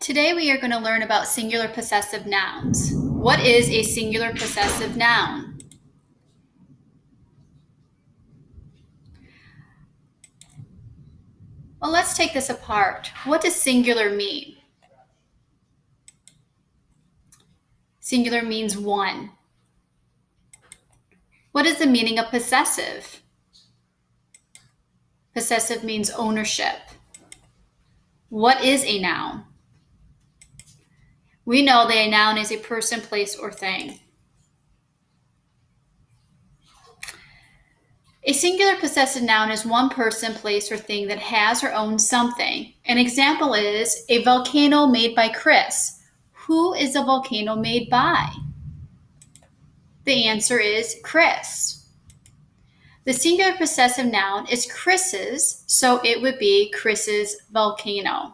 Today we are going to learn about singular possessive nouns. What is a singular possessive noun? Well, let's take this apart. What does singular mean? Singular means one. What is the meaning of possessive? Possessive means ownership. What is a noun? We know that a noun is a person, place, or thing. A singular possessive noun is one person, place, or thing that has or owns something. An example is a volcano made by Chris. Who is a volcano made by? The answer is Chris. The singular possessive noun is Chris's, so it would be Chris's volcano.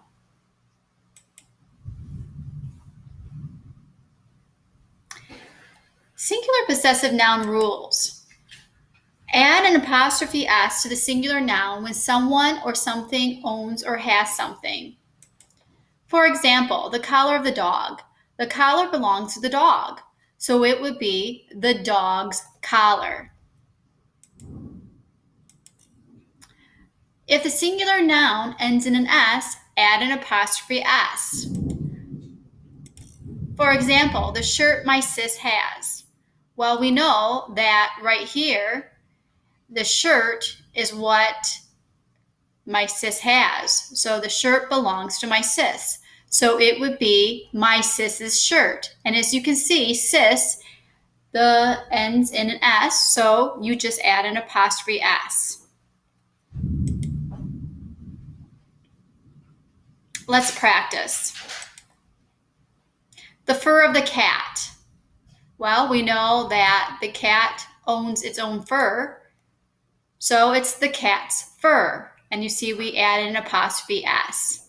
Singular possessive noun rules. Add an apostrophe s to the singular noun when someone or something owns or has something. For example, the collar of the dog. The collar belongs to the dog, so it would be the dog's collar. If the singular noun ends in an s, add an apostrophe s. For example, the shirt my sis has. Well, we know that right here, the shirt is what my sis has. So the shirt belongs to my sis. So it would be my sis's shirt. And as you can see, sis, the ends in an s, so you just add an apostrophe s. Let's practice. The fur of the cat. Well, we know that the cat owns its own fur, so it's the cat's fur. And you see we added an apostrophe s.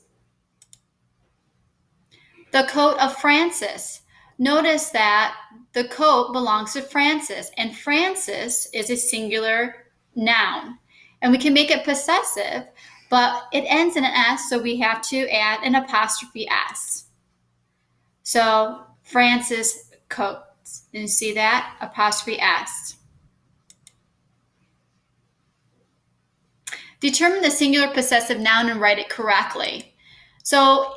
The coat of Francis. Notice that the coat belongs to Francis, and Francis is a singular noun. And we can make it possessive, but it ends in an s, so we have to add an apostrophe s. So Francis coat. And you see that? Apostrophe s. Determine the singular possessive noun and write it correctly. So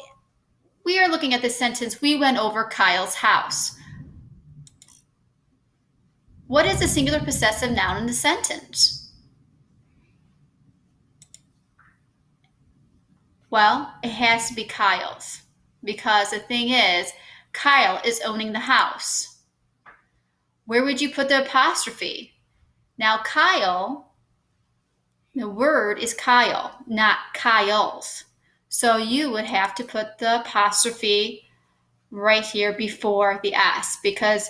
we are looking at the sentence, we went over Kyle's house. What is the singular possessive noun in the sentence? Well, it has to be Kyle's, because the thing is, Kyle is owning the house. Where would you put the apostrophe? Now, Kyle, the word is Kyle, not Kyle's. So you would have to put the apostrophe right here before the s, because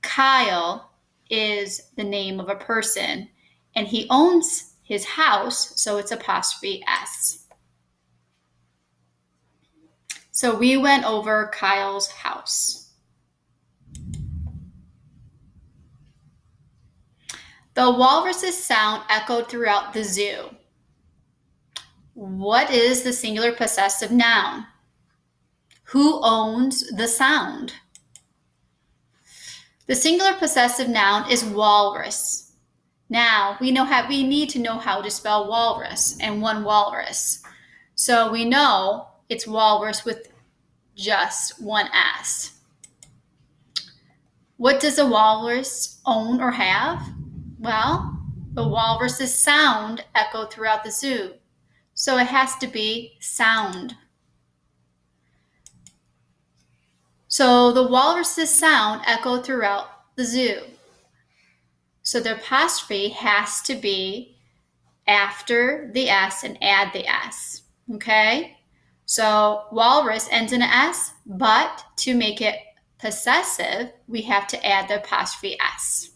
Kyle is the name of a person and he owns his house, so it's apostrophe s. So we went over Kyle's house. The walrus's sound echoed throughout the zoo. What is the singular possessive noun? Who owns the sound? The singular possessive noun is walrus. Now, we need to know how to spell walrus and one walrus. So we know it's walrus with just one s. What does a walrus own or have? Well, the walrus's sound echoed throughout the zoo. So it has to be sound. So the walrus's sound echoed throughout the zoo. So the apostrophe has to be after the s and add the s. Okay? So walrus ends in an s, but to make it possessive, we have to add the apostrophe s.